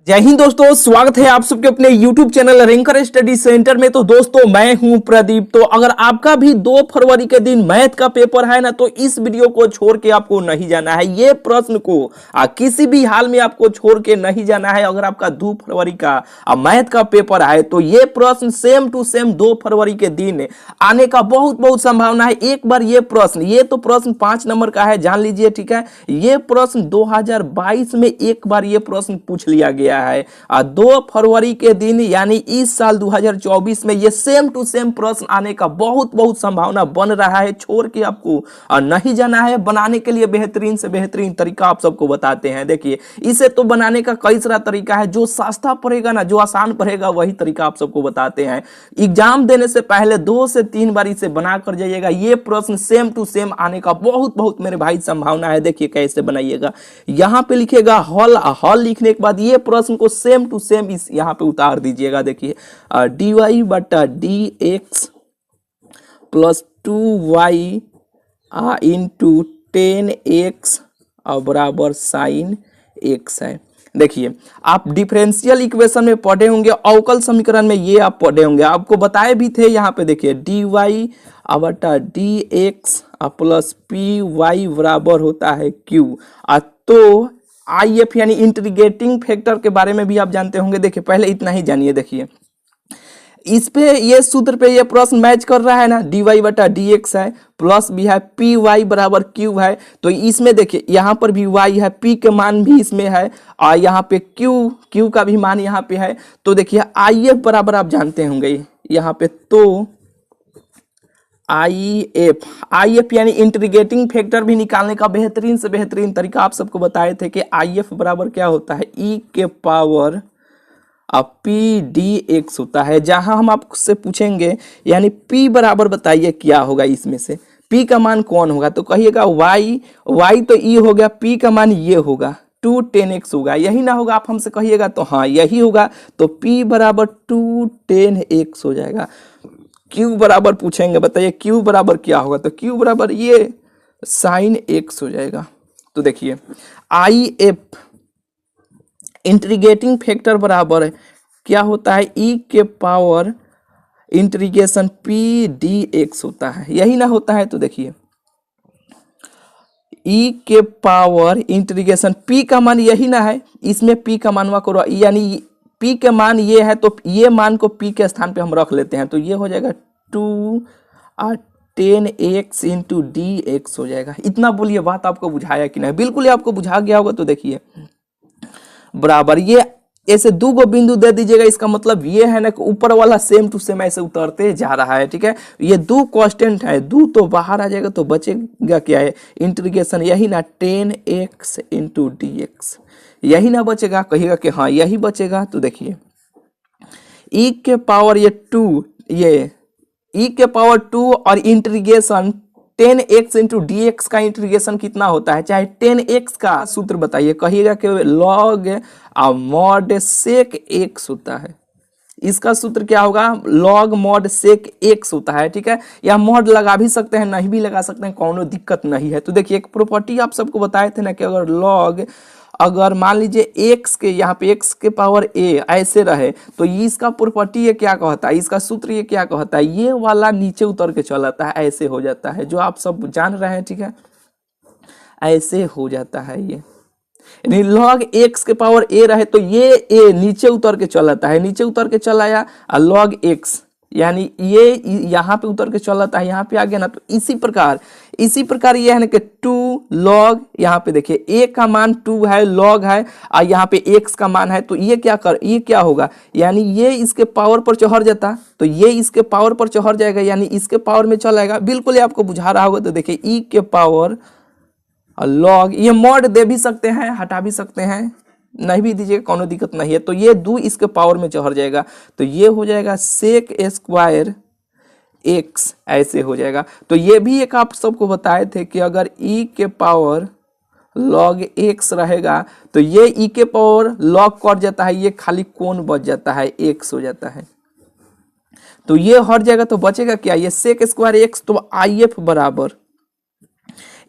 जय हिंद दोस्तों, स्वागत है आप सबके अपने YouTube channel ranker study centre में। तो दोस्तों मैं हूं प्रदीप। तो अगर आपका भी 2 फरवरी के दिन मैथ का पेपर है ना, तो इस वीडियो को छोड़ के आपको नहीं जाना है। ये प्रश्न को किसी भी हाल में आपको छोड़ के नहीं जाना है। अगर आपका 2 फरवरी का मैथ का पेपर है तो ये प्रश्न सेम टू सेम 2 फरवरी के दिन आने का बहुत संभावना है। एक बार ये तो प्रश्न 5 नंबर का है, जान लीजिए, ठीक है। ये प्रश्न 2022 में एक बार ये प्रश्न पूछ लिया गया है 2 फरवरी के दिन, यानी इस साल 2024 में ये सेम टू सेम प्रश्न आने का बहुत संभावना बन रहा है। छोड़ के आपको नहीं जाना है। बनाने के लिए बेहतरीन से बेहतरीन तरीका आप सबको बताते हैं। देखिए, इसे तो बनाने का कई सारा तरीका है। जो सस्ता पड़ेगा ना, जो आसान पड़ेगा, वही तरीका आप सबको बताते हैं। एग्जाम देने से पहले 2 से 3 बार इसे बना कर जाइएगा। ये प्रश्न सेम टू सेम आने का बहुत मेरे भाई संभावना है। देखिए कैसे बनाइएगा। यहां पे लिखेगा हॉल लिखने के बाद ये प्रश्न को सेम टू सेम इस यहां पे उतार दीजिएगा। देखिए dy बटा dx plus 2y into 10x बराबर साइन x है। देखिए, आप डिफरेंशियल इक्वेशन में पढ़े होंगे, अवकल समीकरण में ये आप पढ़े होंगे, आपको बताए भी थे। यहाँ पे देखिए dy बटा dx प्लस पी वाई बराबर होता है q। तो IF यानी इंटीग्रेटिंग फैक्टर के बारे में भी आप जानते होंगे। देखिए, पहले इतना ही जानिए। देखिए, इस पे ये सूत्र पे ये प्रश्न मैच कर रहा है ना, dy बटा dx है, प्लस भी है पी वाई बराबर क्यू है। तो इसमें देखिए यहाँ पर भी y है, p के मान भी इसमें है, और यहाँ पे q का भी मान यहाँ पे है। तो देखिए IF बराबर आप जानते होंगे यहाँ पे, तो IF यानी इंटीग्रेटिंग फैक्टर भी निकालने का बेहतरीन से बेहतरीन तरीका आप सबको बताए थे कि IF बराबर क्या होता है, e के पावर पी डी एक्स होता है। जहां हम आपसे पूछेंगे यानी p बराबर बताइए क्या होगा, इसमें से p का मान कौन होगा, तो कहिएगा y तो e हो गया, p का मान ये होगा 2 10x होगा। यही ना होगा, आप हमसे कहिएगा तो हाँ यही होगा। तो p बराबर 2 10x हो जाएगा। q बराबर पूछेंगे, बताइए q बराबर क्या होगा, तो q बराबर ये साइन x हो जाएगा। तो देखिए IF इंटीग्रेटिंग फैक्टर बराबर क्या होता है, e के power integration P D x होता है। यही ना होता है। तो देखिए e के पावर इंटीग्रेशन p का मान यही ना है, इसमें p का मान करो, यानी p के मान ये है, तो ये मान को p के स्थान पे हम रख लेते हैं। तो ये हो जाएगा 2 10x इंटू डी एक्स हो जाएगा। इतना बोलिए, बात आपको बुझाया कि नहीं? बिल्कुल ही आपको बुझा गया होगा। तो देखिए बराबर ये ऐसे 2 गो बिंदु दे दीजिएगा। इसका मतलब ये है ना कि ऊपर वाला सेम टू सेम ऐसे उतरते जा रहा है, ठीक है। ये 2 कांस्टेंट है, 2 तो बाहर आ जाएगा, तो बचेगा क्या है, इंटीग्रेशन यही ना 10x इंटू डी एक्स, यही ना बचेगा, कहिएगा कि हाँ यही बचेगा। तो देखिए e के पावर ये 2, ये e के पावर 2 और integration 10x into d x का इंटीग्रेशन कितना होता है, चाहे 10x का सूत्र बताइए, कहिएगा कि लॉग मॉड सेक x होता है। इसका सूत्र क्या होगा, लॉग मॉड सेक x होता है, ठीक है। या मॉड लगा भी सकते हैं, नहीं भी लगा सकते हैं, कोनो दिक्कत नहीं है। तो देखिए एक प्रॉपर्टी आप सबको बताए थे ना कि अगर लॉग, अगर मान लीजिए x के यहाँ पे x के पावर a ऐसे रहे, तो इसका प्रॉपर्टी ये क्या कहता है, इसका सूत्र ये क्या कहता है, ये वाला नीचे उतर के चलाता है, ऐसे हो जाता है, जो आप सब जान रहे हैं, ठीक है। ऐसे हो जाता है ये, यानी लॉग x के पावर a रहे तो ये a नीचे उतर के चलाता है, नीचे उतर के चलाया, और लॉग x यानी ये यहाँ पे उतर के चलाता है, यहाँ पे आ गया ना। तो इसी प्रकार ये है ना कि 2 लॉग, यहाँ पे देखिए a का मान 2 है, लॉग है, और यहाँ पे x का मान है। तो ये क्या होगा, यानी ये इसके पावर पर चढ़ जाता, तो ये इसके पावर पर चढ़ जाएगा, यानी इसके पावर में चल आएगा। बिल्कुल ये आपको बुझा रहा होगा। तो देखिए e के पावर लॉग, ये मॉड दे भी सकते हैं, हटा भी सकते हैं, नहीं भी दीजिएगा, कोनो दिक्कत नहीं है। तो ये 2 इसके पावर में चढ़ जाएगा, तो ये हो जाएगा सेक स्क्वायर x, ऐसे हो जाएगा। तो ये भी एक आप सबको बताए थे कि अगर e के पावर log x रहेगा तो ये e के पावर log कट जाता है, ये खाली कोण बच जाता है, x हो जाता है। तो ये हट जाएगा, तो बचेगा क्या, ये सेक स्क्वायर x। तो IF बराबर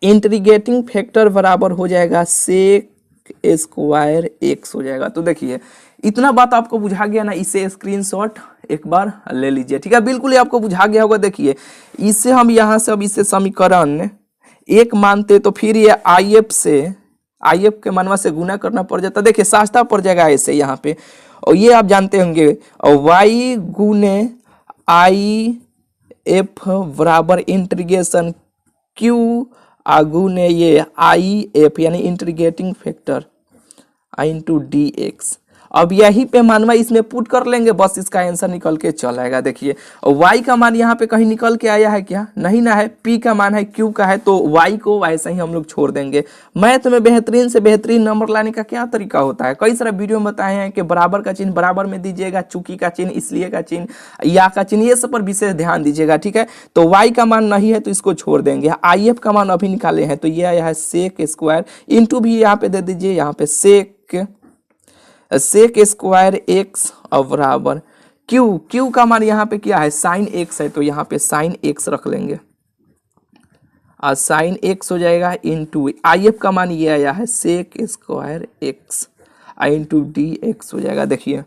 इंटीग्रेटिंग फैक्टर बराबर हो जाएगा सेक स्क्वायर एक्स हो जाएगा। तो देखिए इतना बात आपको बुझा गया ना, इसे स्क्रीनशॉट एक बार ले लीजिए, ठीक है। बिल्कुल ही आपको बुझा गया होगा। देखिए इससे हम यहाँ से अब इसे समीकरण एक मानते तो फिर ये आई एफ के मनवा से गुना करना पड़ जाता। देखिए सस्ता पड़ जाएगा ऐसे यहाँ पे, और ये आप जानते होंगे वाई गुने आई एफ बराबर इंटीग्रेशन क्यू गुने ये आई एफ यानी integrating factor I into d x. अब यही पे मानवा इसमें पुट कर लेंगे, बस इसका आंसर निकल के चल आएगा। देखिए y का मान यहाँ पे कहीं निकल के आया है क्या? नहीं ना है। p का मान है, q का है, तो y को वैसे ही हम लोग छोड़ देंगे। मैथ में बेहतरीन से बेहतरीन नंबर लाने का क्या तरीका होता है, कई सारे वीडियो में बताए हैं कि बराबर का चिन्ह बराबर में दीजिएगा, चूंकि का चिन्ह, इसलिए का चिन्ह, या का चिन्ह, ये सब पर विशेष ध्यान दीजिएगा, ठीक है। तो y का मान नहीं है तो इसको छोड़ देंगे। IF का मान अभी निकाले हैं तो ये आया है सेक स्क्वायर, इंटू भी यहाँ पे दे दीजिए, यहाँ पे सेक स्क्वायर एक्स और बराबर क्यू का मान यहाँ पे क्या है, साइन एक्स है, तो यहाँ पे साइन एक्स रख लेंगे और साइन एक्स हो जाएगा इंटू आई एफ का मान ये आया है sec square x into d x हो जाएगा। देखिए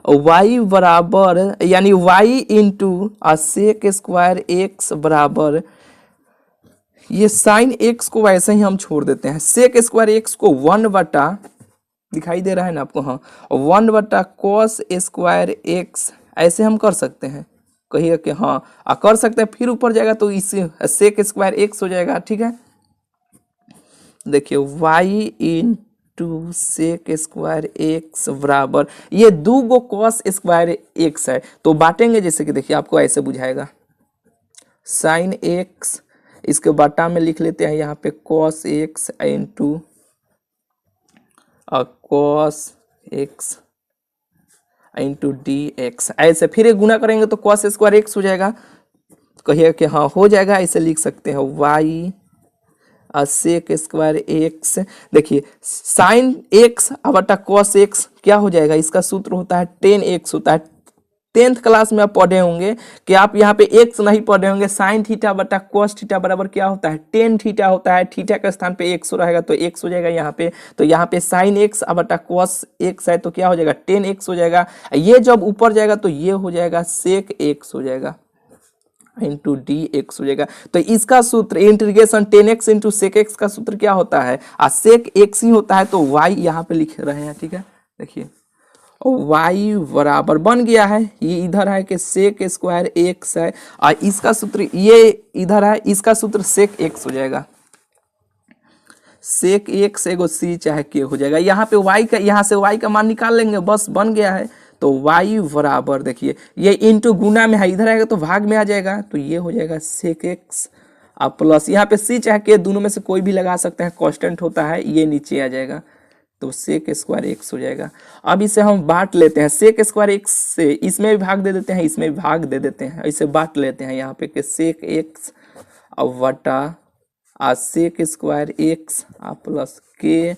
y बराबर यानी y into sec square x बराबर ये साइन एक्स को वैसे ही हम छोड़ देते हैं। सेक स्क्वायर एक्स को 1 दिखाई दे रहा है ना आपको, हाँ, 1 कॉस स्क्वायर एक्स ऐसे हम कर सकते हैं, कहिए कि हाँ कर सकते हैं। फिर ऊपर जाएगा तो इस सेक स्क्वायर एक्स हो जाएगा, ठीक है। देखिए y into sec square x बराबर ये 2 कॉस स्क्वायर एक्स है, तो बांटेंगे जैसे कि देखिए आपको ऐसे बुझाएगा, साइन एक्स इसके बटा में लिख लेते हैं यहाँ पे cos x into cos x into d x, ऐसे फिर एक गुना करेंगे तो कॉस स्क्वायर एक्स हो जाएगा। कहिए कि हाँ हो जाएगा, ऐसे लिख सकते हैं वाई सेक स्क्वायर एक्स। देखिए साइन एक्स बटा कॉस एक्स क्या हो जाएगा, इसका सूत्र होता है 10x होता है। 10th क्लास में आप पढ़े होंगे कि आप यहाँ पे एक्स नहीं पढ़े होंगे। साइन थीटा बटा कॉस थीटा बराबर क्या होता है, 10 थीटा होता है। थीटा के स्थान पे एक्स रहेगा तो एक्स हो जाएगा यहाँ पे, तो यहाँ पे साइन एक्स बटा कॉस एक्स है तो क्या हो जाएगा 10x हो जाएगा। ये जब ऊपर जाएगा तो ये हो जाएगा सेक एक्स हो जाएगा इंटू डी एक्स हो जाएगा। तो इसका सूत्र integration 10x into sec x का सूत्र क्या होता है, सेक एक्स ही होता है, तो y यहाँ पे लिख रहे हैं, ठीक है। देखिए y बराबर बन गया है, ये इधर है कि सेक स्क्वायर एक्स है और इसका सूत्र ये इधर है, इसका सूत्र सेक एक्स हो जाएगा। सेक एक्स एगो सी चाहे के हो जाएगा। यहाँ पे y का, यहाँ से y का मान निकाल लेंगे, बस बन गया है। तो y बराबर देखिए ये इंटू गुना में है, इधर आएगा तो भाग में आ जाएगा, तो ये हो जाएगा सेक एक्स प्लस यहाँ पे सी चाहे के, दोनों में से कोई भी लगा सकते हैं, कांस्टेंट होता है, ये नीचे आ जाएगा तो सेक स्क्वायर एक्स हो जाएगा। अब इसे हम बांट लेते हैं, सेक स्क्वायर एक्स से इसमें भी भाग दे देते हैं, इसमें भी भाग दे देते हैं, इसे बांट लेते हैं यहाँ पे कि सेक एक्स बटा सेक स्क्वायर एक्स प्लस के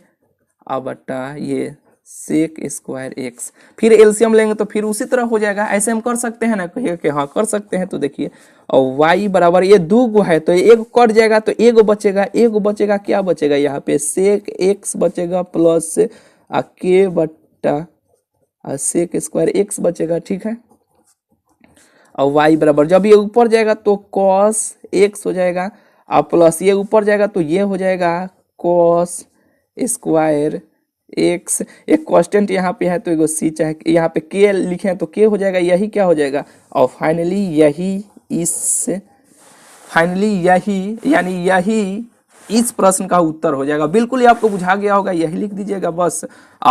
बटा ये सेक स्क्वायर एक्स। फिर एलसीएम लेंगे तो फिर उसी तरह हो जाएगा। ऐसे हम कर सकते हैं ना, कहिए कि हाँ कर सकते हैं। तो देखिए और y बराबर ये 2 है तो एक कट जाएगा तो एगो बचेगा, क्या बचेगा यहाँ पे सेक एक्स बचेगा प्लस के बटा सेक स्क्वायर एक्स बचेगा, ठीक है। और y बराबर जब ये ऊपर जाएगा तो कॉस एक्स हो जाएगा प्लस ये ऊपर जाएगा तो ये हो जाएगा कॉस स्क्वायर एक्स। एक कांस्टेंट यहाँ पे है तो एगो सी चाहे यहाँ पे के लिखे हैं तो के हो जाएगा, यही क्या हो जाएगा। और फाइनली यही इस प्रश्न का उत्तर हो जाएगा। बिल्कुल ही आपको बुझा गया होगा, यही लिख दीजिएगा बस।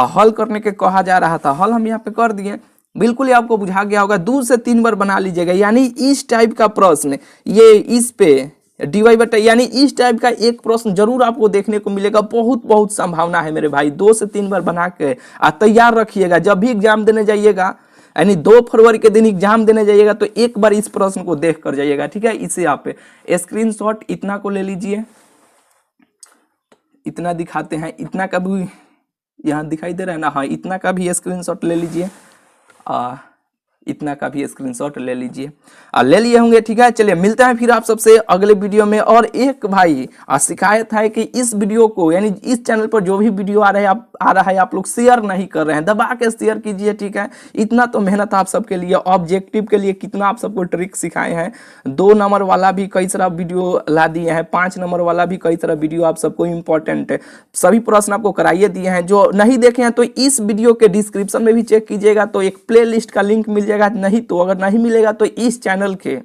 हल करने के कहा जा रहा था, हल हम यहाँ पे कर दिए। बिल्कुल ही आपको बुझा गया होगा, 2 से 3 बार बना लीजिएगा। यानी इस टाइप का प्रश्न ये इस पे डीवाई बटा यानी इस टाइप का एक प्रश्न जरूर आपको देखने को मिलेगा। बहुत संभावना है मेरे भाई, 2 से 3 बार बना के तैयार रखिएगा। जब भी एग्जाम देने जाइएगा, यानी 2 फरवरी के दिन एग्जाम देने जाइएगा तो एक बार इस प्रश्न को देख कर जाइएगा, ठीक है। इसे आप स्क्रीनशॉट इतना को ले लीजिए, इतना दिखाते हैं, इतना का भी यहाँ दिखाई दे रहा है ना, हाँ इतना का भी स्क्रीनशॉट ले लीजिए। इतना का भी स्क्रीनशॉट ले लीजिए। ले लिए होंगे, ठीक है। चलिए मिलते हैं फिर आप सबसे अगले वीडियो में। और एक भाई शिकायत है कि इस वीडियो को यानी इस चैनल पर जो भी वीडियो आ रहा है आप लोग शेयर नहीं कर रहे हैं, दबा के शेयर कीजिए, ठीक है। इतना तो मेहनत आप सबके लिए, ऑब्जेक्टिव के लिए कितना आप सबको ट्रिक सिखाए हैं। 2 नंबर वाला भी कई सारा वीडियो ला दिए हैं, 5 नंबर वाला भी कई सारा वीडियो आप सबको इंपॉर्टेंट है, सभी प्रश्न आपको कराइए दिए हैं। जो नहीं देखे हैं तो इस वीडियो के डिस्क्रिप्शन में भी चेक कीजिएगा, तो एक प्ले लिस्ट का लिंक मिल जाएगा। नहीं तो अगर नहीं मिलेगा तो इस चैनल के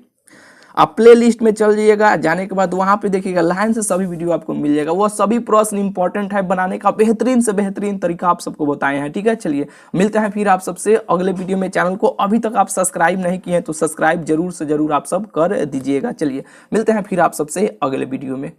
आप प्ले लिस्ट में चल जाइएगा, जाने के बाद वहां पे देखिएगा लाइन से सभी वीडियो आपको मिल जाएगा। वो सभी प्रश्न इंपॉर्टेंट है, बनाने का बेहतरीन से बेहतरीन तरीका आप सबको बताए हैं, ठीक है। चलिए मिलते हैं फिर आप सबसे अगले वीडियो में। चैनल को अभी तक आप सब्सक्राइब नहीं किए हैं तो सब्सक्राइब जरूर से जरूर आप सब कर दीजिएगा। चलिए मिलते हैं फिर आप सबसे अगले वीडियो में।